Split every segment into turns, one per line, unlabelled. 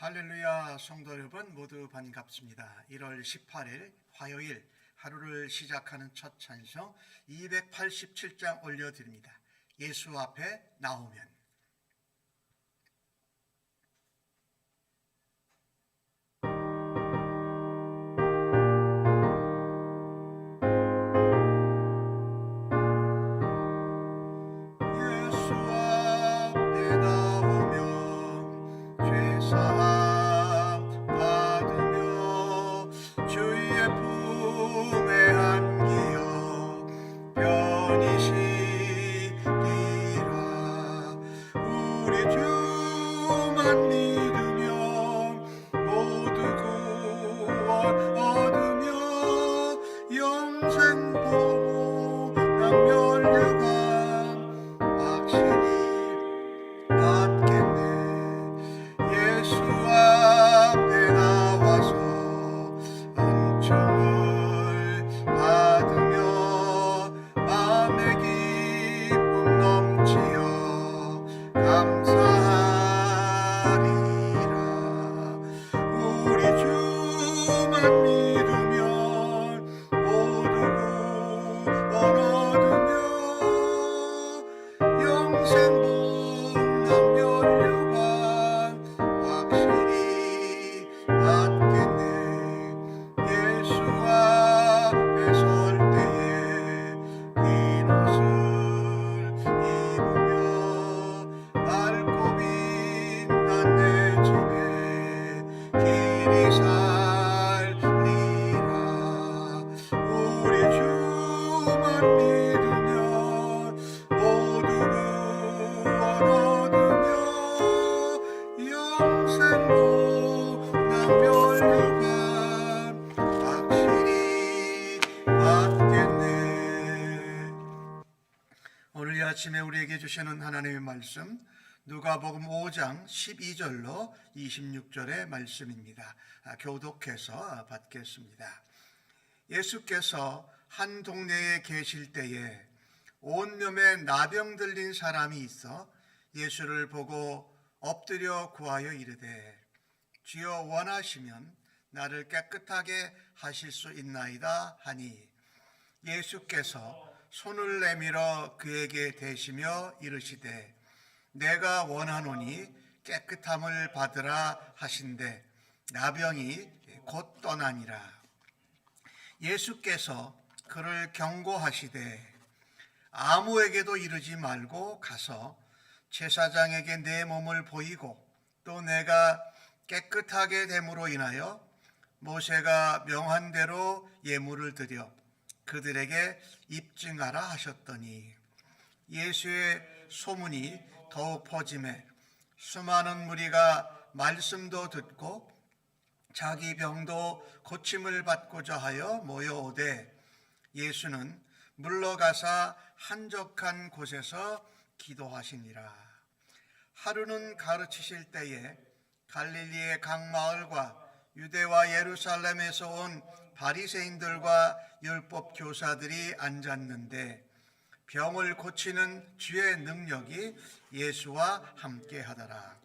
할렐루야. 성도 여러분 모두 반갑습니다. 1월 18일 화요일 하루를 시작하는 첫 찬송 287장 올려드립니다. 예수 앞에 나오면. 오늘 이 아침에 우리에게 주시는 하나님의 말씀 누가복음 5장 12절로 26절의 말씀입니다. 교독해서 받겠습니다. 예수께서 한 동네에 계실 때에 온몸에 나병 들린 사람이 있어 예수를 보고 엎드려 구하여 이르되 주여 원하시면 나를 깨끗하게 하실 수 있나이다 하니 예수께서 손을 내밀어 그에게 대시며 이르시되 내가 원하노니 깨끗함을 받으라 하신대 나병이 곧 떠나니라. 예수께서 그를 경고하시되 아무에게도 이르지 말고 가서 제사장에게 내 몸을 보이고 또 내가 깨끗하게 됨으로 인하여 모세가 명한 대로 예물을 드려 그들에게 입증하라 하셨더니 예수의 소문이 더욱 퍼지매 수많은 무리가 말씀도 듣고 자기 병도 고침을 받고자 하여 모여오되 예수는 물러가사 한적한 곳에서 기도하시니라. 하루는 가르치실 때에 갈릴리의 각 마을과 유대와 예루살렘에서 온 바리새인들과 율법 교사들이 앉았는데 병을 고치는 주의 능력이 예수와 함께 하더라.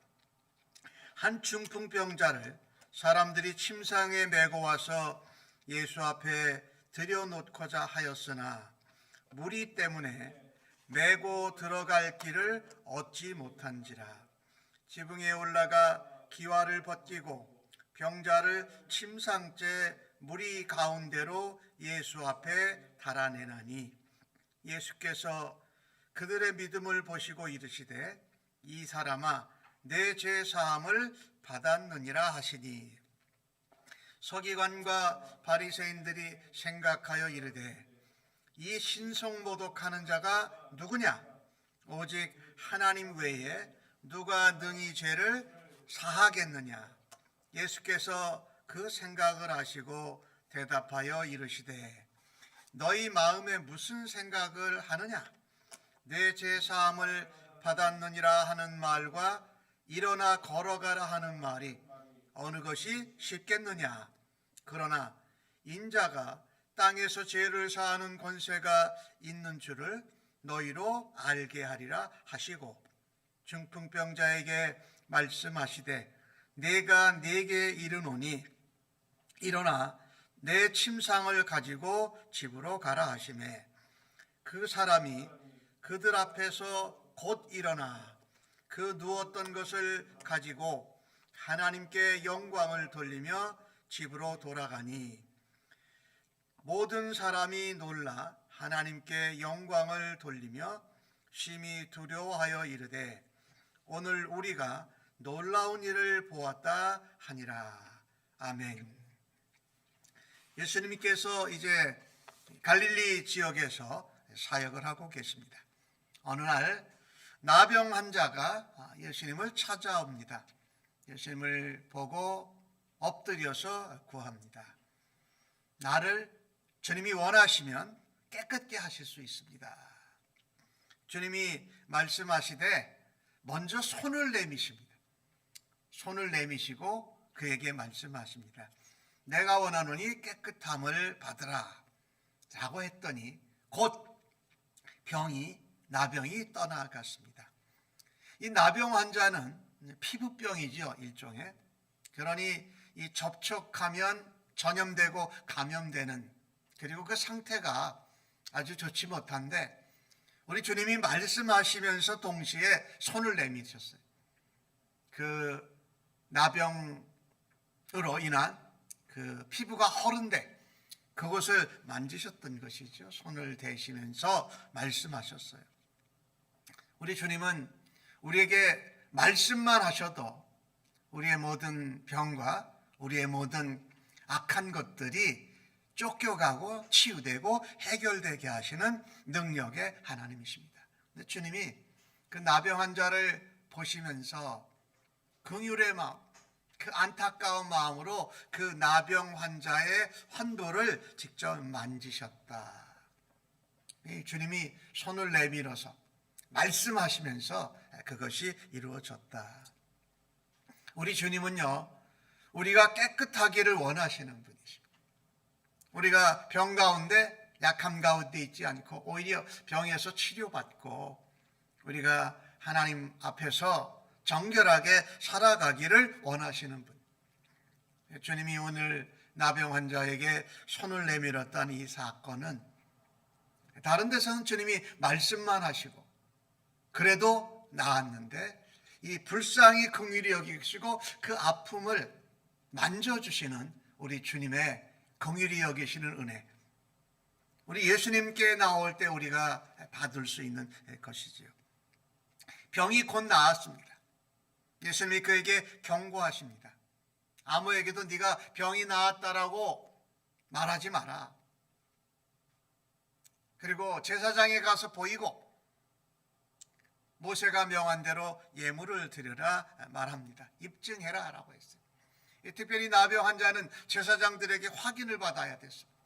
한 중풍병자를 사람들이 침상에 메고 와서 예수 앞에 들여놓고자 하였으나 무리 때문에 메고 들어갈 길을 얻지 못한지라. 지붕에 올라가 기와를 벗기고 병자를 침상째 무리 가운데로 예수 앞에 달아내나니 예수께서 그들의 믿음을 보시고 이르시되 이 사람아 내 죄 사함을 받았느니라 하시니 서기관과 바리새인들이 생각하여 이르되 이 신성모독하는 자가 누구냐? 오직 하나님 외에 누가 능히 죄를 사하겠느냐? 예수께서 그 생각을 아시고 대답하여 이르시되 너희 마음에 무슨 생각을 하느냐? 내 죄 사함을 받았느니라 하는 말과 일어나 걸어가라 하는 말이 어느 것이 쉽겠느냐? 그러나 인자가 땅에서 죄를 사하는 권세가 있는 줄을 너희로 알게 하리라 하시고 중풍병자에게 말씀하시되 내가 네게 이르노니 일어나 내 침상을 가지고 집으로 가라 하시매 그 사람이 그들 앞에서 곧 일어나 그 누웠던 것을 가지고 하나님께 영광을 돌리며 집으로 돌아가니 모든 사람이 놀라 하나님께 영광을 돌리며 심히 두려워하여 이르되 오늘 우리가 놀라운 일을 보았다 하니라. 아멘. 예수님께서 이제 갈릴리 지역에서 사역을 하고 계십니다. 어느 날 나병 환자가 예수님을 찾아옵니다. 예수님을 보고 엎드려서 구합니다. 나를 주님이 원하시면 깨끗게 하실 수 있습니다. 주님이 말씀하시되 먼저 손을 내미십니다. 손을 내미시고 그에게 말씀하십니다. 내가 원하노니 깨끗함을 받으라 라고 했더니 곧 나병이 떠나갔습니다. 이 나병 환자는 피부병이죠, 일종의. 그러니 이 접촉하면 전염되고 감염되는, 그리고 그 상태가 아주 좋지 못한데 우리 주님이 말씀하시면서 동시에 손을 내미셨어요. 그 나병으로 인한 그 피부가 허른데 그곳을 만지셨던 것이죠. 손을 대시면서 말씀하셨어요. 우리 주님은 우리에게 말씀만 하셔도 우리의 모든 병과 우리의 모든 악한 것들이 쫓겨가고 치유되고 해결되게 하시는 능력의 하나님이십니다. 근데 주님이 그 나병 환자를 보시면서 긍휼의 마음, 그 안타까운 마음으로 그 나병 환자의 환도를 직접 만지셨다. 주님이 손을 내밀어서 말씀하시면서 그것이 이루어졌다. 우리 주님은요, 우리가 깨끗하기를 원하시는 분이십니다. 우리가 병 가운데, 약함 가운데 있지 않고 오히려 병에서 치료받고 우리가 하나님 앞에서 정결하게 살아가기를 원하시는 분. 주님이 오늘 나병 환자에게 손을 내밀었던 이 사건은 다른 데서는 주님이 말씀만 하시고 그래도 나았는데 이 불쌍히 긍휼히 여기시고 그 아픔을 만져주시는 우리 주님의 긍휼히 여기시는 은혜, 우리 예수님께 나올 때 우리가 받을 수 있는 것이지요. 병이 곧 나았습니다. 예수님이 그에게 경고하십니다. 아무에게도 네가 병이 나았다라고 말하지 마라. 그리고 제사장에 가서 보이고 모세가 명한 대로 예물을 드려라 말합니다. 입증해라 라고 했어요. 특별히 나병 환자는 제사장들에게 확인을 받아야 됐습니다.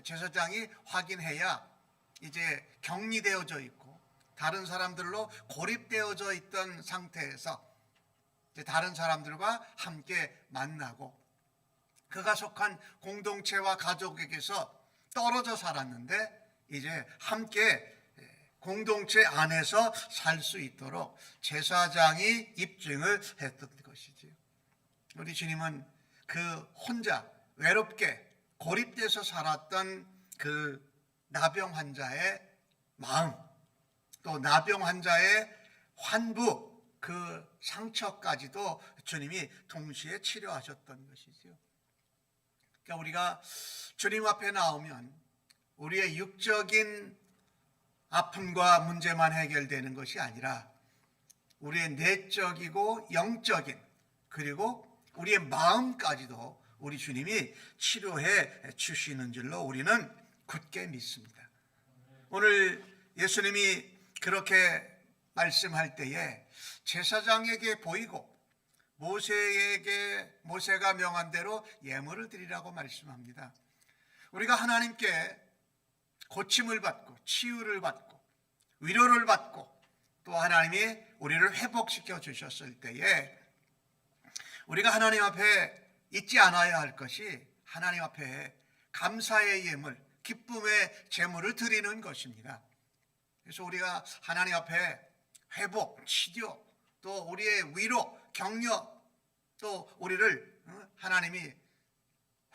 제사장이 확인해야 이제 격리되어져 있고 다른 사람들로 고립되어져 있던 상태에서 다른 사람들과 함께 만나고 그가 속한 공동체와 가족에게서 떨어져 살았는데 이제 함께 공동체 안에서 살 수 있도록 제사장이 입증을 했던 것이지요. 우리 주님은 그 혼자 외롭게 고립돼서 살았던 그 나병 환자의 마음, 또 나병 환자의 환부, 그 상처까지도 주님이 동시에 치료하셨던 것이죠. 그러니까 우리가 주님 앞에 나오면 우리의 육적인 아픔과 문제만 해결되는 것이 아니라 우리의 내적이고 영적인 그리고 우리의 마음까지도 우리 주님이 치료해 주시는 줄로 우리는 굳게 믿습니다. 오늘 예수님이 그렇게 말씀할 때에 제사장에게 보이고 모세가 명한 대로 예물을 드리라고 말씀합니다. 우리가 하나님께 고침을 받고 치유를 받고 위로를 받고 또 하나님이 우리를 회복시켜 주셨을 때에 우리가 하나님 앞에 잊지 않아야 할 것이 하나님 앞에 감사의 예물, 기쁨의 제물을 드리는 것입니다. 그래서 우리가 하나님 앞에 회복, 치료, 또 우리의 위로, 격려, 또 우리를 하나님이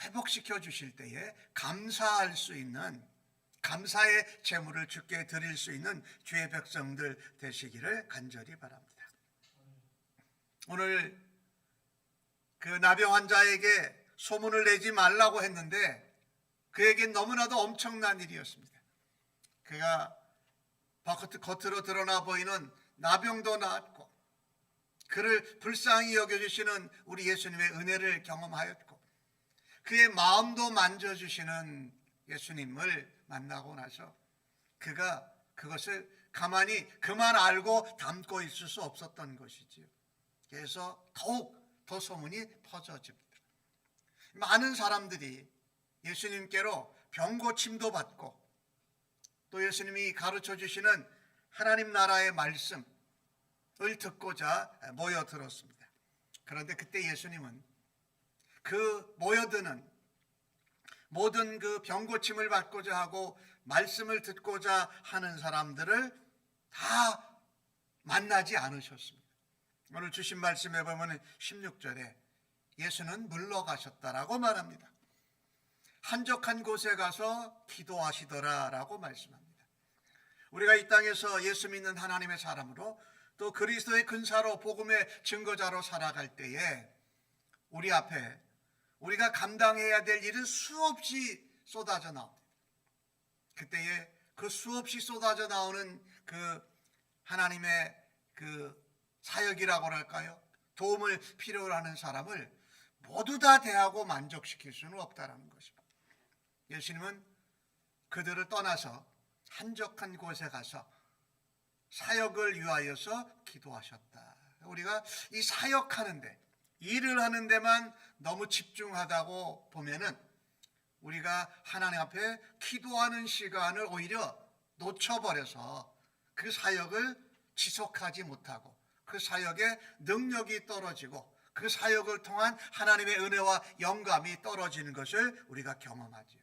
회복시켜 주실 때에 감사할 수 있는, 감사의 제물을 주께 드릴 수 있는 주의 백성들 되시기를 간절히 바랍니다. 오늘 그 나병 환자에게 소문을 내지 말라고 했는데 그에겐 너무나도 엄청난 일이었습니다. 그가 겉으로 드러나 보이는 나병도 나았고 그를 불쌍히 여겨주시는 우리 예수님의 은혜를 경험하였고 그의 마음도 만져주시는 예수님을 만나고 나서 그가 그것을 가만히 그만 알고 담고 있을 수 없었던 것이지요. 그래서 더욱 더 소문이 퍼져집니다. 많은 사람들이 예수님께로 병고침도 받고 또 예수님이 가르쳐 주시는 하나님 나라의 말씀을 듣고자 모여들었습니다. 그런데 그때 예수님은 그 모여드는 모든 그 병고침을 받고자 하고 말씀을 듣고자 하는 사람들을 다 만나지 않으셨습니다. 오늘 주신 말씀에 보면 16절에 예수는 물러가셨다라고 말합니다. 한적한 곳에 가서 기도하시더라라고 말씀합니다. 우리가 이 땅에서 예수 믿는 하나님의 사람으로 또 그리스도의 근사로 복음의 증거자로 살아갈 때에 우리 앞에 우리가 감당해야 될 일은 수없이 쏟아져 나옵니다. 그때에 그 수없이 쏟아져 나오는 그 하나님의 그 사역이라고 할까요? 도움을 필요로 하는 사람을 모두 다 대하고 만족시킬 수는 없다라는 것입니다. 예수님은 그들을 떠나서 한적한 곳에 가서 사역을 위하여서 기도하셨다. 우리가 이 사역하는데, 일을 하는 데만 너무 집중하다고 보면은 우리가 하나님 앞에 기도하는 시간을 오히려 놓쳐버려서 그 사역을 지속하지 못하고 그 사역의 능력이 떨어지고 그 사역을 통한 하나님의 은혜와 영감이 떨어지는 것을 우리가 경험하지요.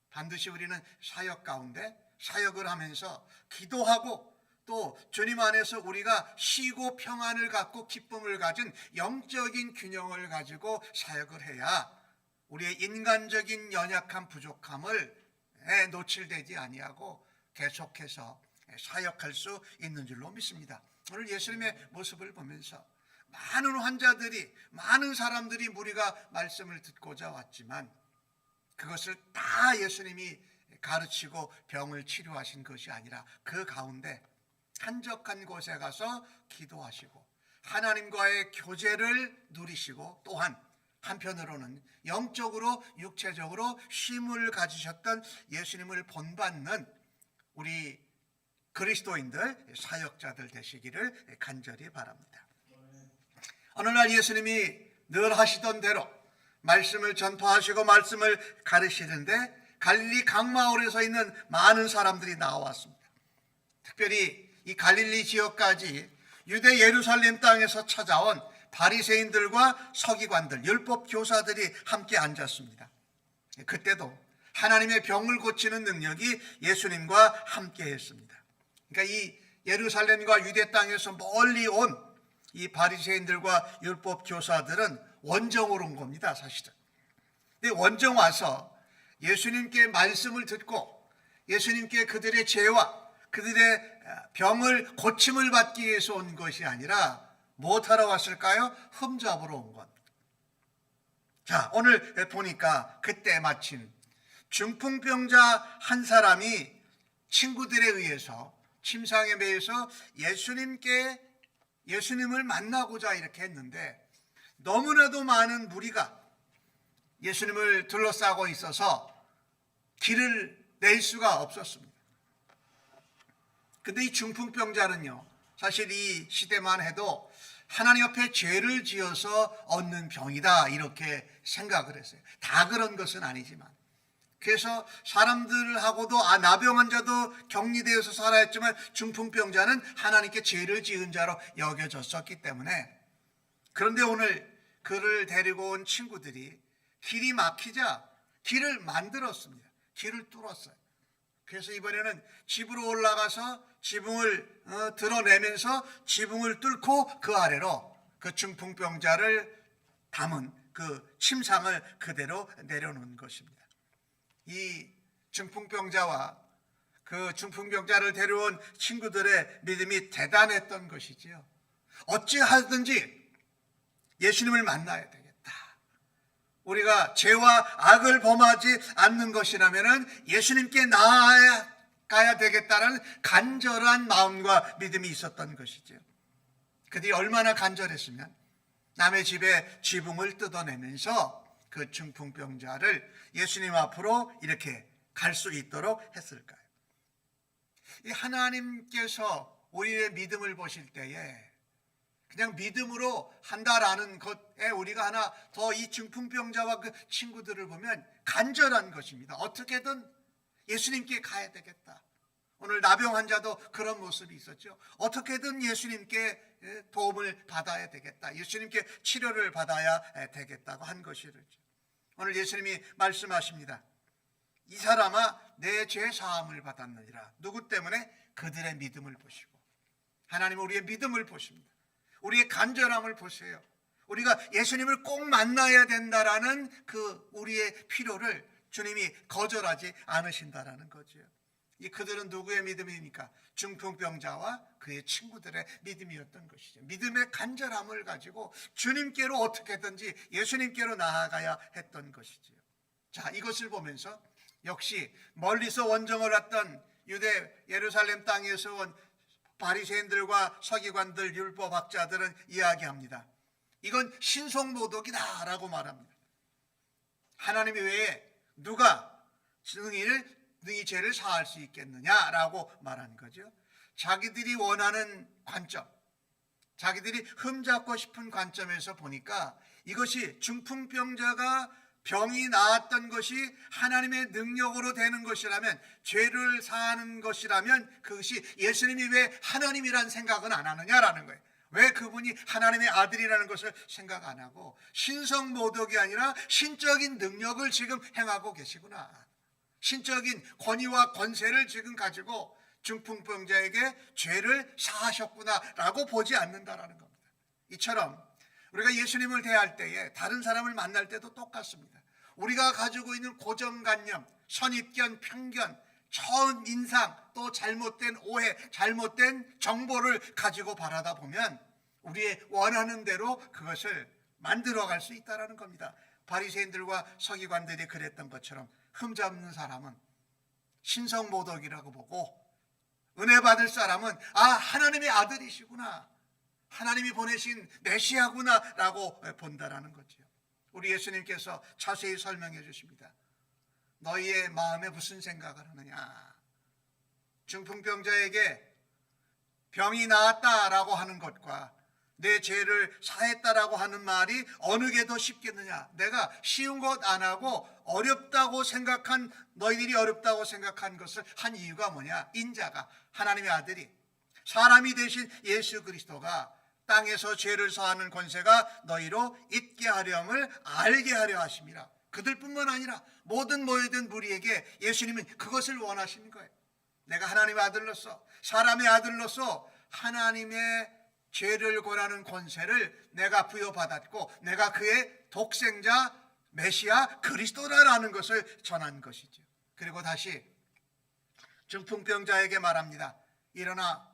반드시 우리는 사역 가운데 사역을 하면서 기도하고 또 주님 안에서 우리가 쉬고 평안을 갖고 기쁨을 가진 영적인 균형을 가지고 사역을 해야 우리의 인간적인 연약한 부족함을 노출되지 아니하고 계속해서 사역할 수 있는 줄로 믿습니다. 오늘 예수님의 모습을 보면서 많은 환자들이, 많은 사람들이 무리가 말씀을 듣고자 왔지만 그것을 다 예수님이 가르치고 병을 치료하신 것이 아니라 그 가운데 한적한 곳에 가서 기도하시고 하나님과의 교제를 누리시고 또한 한편으로는 영적으로 육체적으로 쉼을 가지셨던 예수님을 본받는 우리 그리스도인들, 사역자들 되시기를 간절히 바랍니다. 어느 날 예수님이 늘 하시던 대로 말씀을 전파하시고 말씀을 가르치는데 갈릴리 강마을에 있는 많은 사람들이 나왔습니다. 특별히 이 갈릴리 지역까지 유대 예루살렘 땅에서 찾아온 바리새인들과 서기관들, 율법 교사들이 함께 앉았습니다. 그때도 하나님의 병을 고치는 능력이 예수님과 함께 했습니다. 그러니까 이 예루살렘과 유대 땅에서 멀리 온 이 바리새인들과 율법 교사들은 원정으로 온 겁니다, 사실은. 근데 원정 와서 예수님께 말씀을 듣고 예수님께 그들의 죄와 그들의 병을 고침을 받기 위해서 온 것이 아니라 무엇하러 왔을까요? 흠잡으러 온 것. 자, 오늘 보니까 그때 마침 중풍병자 한 사람이 친구들에 의해서 침상에 매여서 예수님을 만나고자 이렇게 했는데 너무나도 많은 무리가 예수님을 둘러싸고 있어서 길을 낼 수가 없었습니다. 근데 이 중풍병자는요, 사실 이 시대만 해도 하나님 앞에 죄를 지어서 얻는 병이다 이렇게 생각을 했어요. 다 그런 것은 아니지만. 그래서 사람들하고도 나병 환자도 격리되어서 살아야 했지만 중풍병자는 하나님께 죄를 지은 자로 여겨졌었기 때문에. 그런데 오늘 그를 데리고 온 친구들이 길이 막히자 길을 만들었습니다. 길을 뚫었어요. 그래서 이번에는 집으로 올라가서 지붕을 드러내면서 지붕을 뚫고 그 아래로 그 중풍병자를 담은 그 침상을 그대로 내려놓은 것입니다. 이 중풍병자와 그 중풍병자를 데려온 친구들의 믿음이 대단했던 것이지요. 어찌하든지 예수님을 만나야 되겠다. 우리가 죄와 악을 범하지 않는 것이라면 예수님께 나아가야 되겠다는 간절한 마음과 믿음이 있었던 것이죠. 그들이 얼마나 간절했으면 남의 집에 지붕을 뜯어내면서 그 중풍병자를 예수님 앞으로 이렇게 갈 수 있도록 했을까요? 이 하나님께서 우리의 믿음을 보실 때에 그냥 믿음으로 한다라는 것에 우리가 하나 더 이 중풍병자와 그 친구들을 보면 간절한 것입니다. 어떻게든 예수님께 가야 되겠다. 오늘 나병 환자도 그런 모습이 있었죠. 어떻게든 예수님께 도움을 받아야 되겠다. 예수님께 치료를 받아야 되겠다고 한 것이죠. 오늘 예수님이 말씀하십니다. 이 사람아 내 죄 사함을 받았느니라. 누구 때문에? 그들의 믿음을 보시고. 하나님은 우리의 믿음을 보십니다. 우리의 간절함을 보세요. 우리가 예수님을 꼭 만나야 된다라는 그 우리의 필요를 주님이 거절하지 않으신다라는 거죠. 이 그들은 누구의 믿음입니까? 중풍병자와 그의 친구들의 믿음이었던 것이죠. 믿음의 간절함을 가지고 주님께로 어떻게든지 예수님께로 나아가야 했던 것이죠. 자, 이것을 보면서 역시 멀리서 원정을 왔던 유대 예루살렘 땅에서 온 바리새인들과 서기관들, 율법학자들은 이야기합니다. 이건 신성모독이다라고 말합니다. 하나님 외에 누가 능히 죄를 사할 수 있겠느냐라고 말한 거죠. 자기들이 원하는 관점, 자기들이 흠잡고 싶은 관점에서 보니까 이것이 중풍병자가 병이 나았던 것이 하나님의 능력으로 되는 것이라면, 죄를 사하는 것이라면 그것이 예수님이 왜 하나님이라는 생각은 안 하느냐라는 거예요. 왜 그분이 하나님의 아들이라는 것을 생각 안 하고 신성모독이 아니라 신적인 능력을 지금 행하고 계시구나. 신적인 권위와 권세를 지금 가지고 중풍병자에게 죄를 사하셨구나라고 보지 않는다라는 겁니다. 이처럼 우리가 예수님을 대할 때에 다른 사람을 만날 때도 똑같습니다. 우리가 가지고 있는 고정관념, 선입견, 편견, 첫인상, 또 잘못된 오해, 잘못된 정보를 가지고 바라다 보면 우리의 원하는 대로 그것을 만들어갈 수 있다는 겁니다. 바리새인들과 서기관들이 그랬던 것처럼 흠잡는 사람은 신성모독이라고 보고, 은혜 받을 사람은 하나님의 아들이시구나, 하나님이 보내신 메시아구나 라고 본다라는 거죠. 우리 예수님께서 자세히 설명해 주십니다. 너희의 마음에 무슨 생각을 하느냐. 중풍병자에게 병이 나았다라고 하는 것과 내 죄를 사했다라고 하는 말이 어느 게 더 쉽겠느냐. 내가 쉬운 것 안 하고 어렵다고 생각한, 너희들이 어렵다고 생각한 것을 한 이유가 뭐냐. 인자가, 하나님의 아들이, 사람이 되신 예수 그리스도가 땅에서 죄를 사하는 권세가 너희로 있게 하렴을 알게 하려 하심이라. 그들뿐만 아니라 모든 모여든 무리에게 예수님은 그것을 원하시는 거예요. 내가 하나님의 아들로서, 사람의 아들로서 하나님의 죄를 권하는 권세를 내가 부여받았고 내가 그의 독생자 메시아 그리스도라는 것을 전한 것이죠. 그리고 다시 중풍병자에게 말합니다. 일어나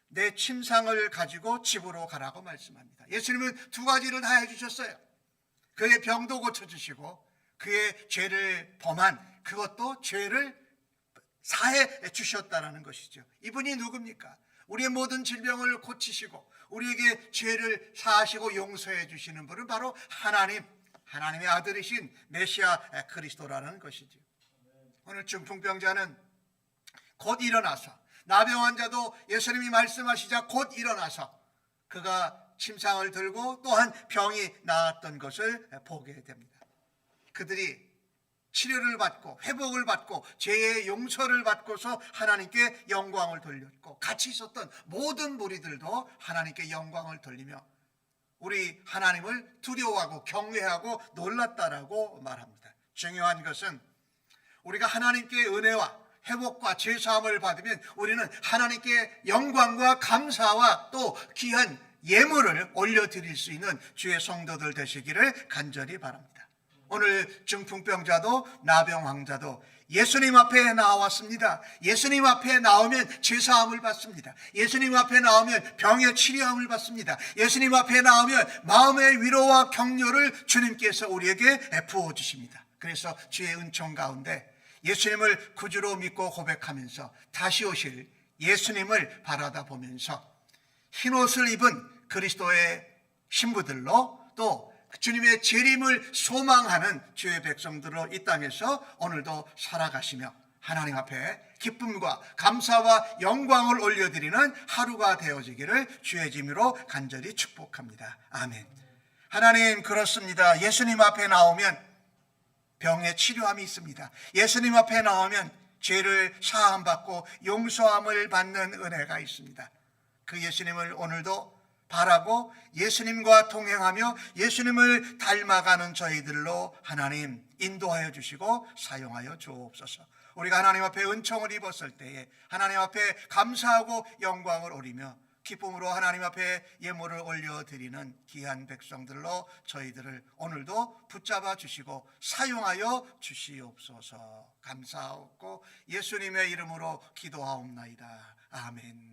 내 침상을 가지고 집으로 가라고 말씀합니다. 예수님은 두 가지를 다 해주셨어요. 그의 병도 고쳐주시고 그의 죄를 범한 그것도 죄를 사해 주셨다는 것이죠. 이분이 누굽니까? 우리의 모든 질병을 고치시고 우리에게 죄를 사하시고 용서해 주시는 분은 바로 하나님의 아들이신 메시아 그리스도라는 것이죠. 오늘 중풍병자는 곧 일어나서, 나병 환자도 예수님이 말씀하시자 곧 일어나서 그가 침상을 들고 또한 병이 나았던 것을 보게 됩니다. 그들이 치료를 받고 회복을 받고 죄의 용서를 받고서 하나님께 영광을 돌렸고, 같이 있었던 모든 무리들도 하나님께 영광을 돌리며 우리 하나님을 두려워하고 경외하고 놀랐다라고 말합니다. 중요한 것은 우리가 하나님께 은혜와 회복과 죄사함을 받으면 우리는 하나님께 영광과 감사와 또 귀한 예물을 올려드릴 수 있는 주의 성도들 되시기를 간절히 바랍니다. 오늘 중풍병자도 나병환자도 예수님 앞에 나왔습니다. 예수님 앞에 나오면 죄사함을 받습니다. 예수님 앞에 나오면 병의 치료함을 받습니다. 예수님 앞에 나오면 마음의 위로와 격려를 주님께서 우리에게 부어주십니다. 그래서 주의 은총 가운데 예수님을 구주로 믿고 고백하면서 다시 오실 예수님을 바라다 보면서 흰옷을 입은 그리스도의 신부들로 또 주님의 재림을 소망하는 주의 백성들로 이 땅에서 오늘도 살아가시며 하나님 앞에 기쁨과 감사와 영광을 올려드리는 하루가 되어지기를 주의 이름으로 간절히 축복합니다. 아멘. 하나님, 그렇습니다. 예수님 앞에 나오면 병의 치료함이 있습니다. 예수님 앞에 나오면 죄를 사함받고 용서함을 받는 은혜가 있습니다. 그 예수님을 오늘도 바라고 예수님과 동행하며 예수님을 닮아가는 저희들로 하나님 인도하여 주시고 사용하여 주옵소서. 우리가 하나님 앞에 은총을 입었을 때에 하나님 앞에 감사하고 영광을 올리며 기쁨으로 하나님 앞에 예물을 올려드리는 귀한 백성들로 저희들을 오늘도 붙잡아 주시고 사용하여 주시옵소서. 감사하고 예수님의 이름으로 기도하옵나이다. 아멘.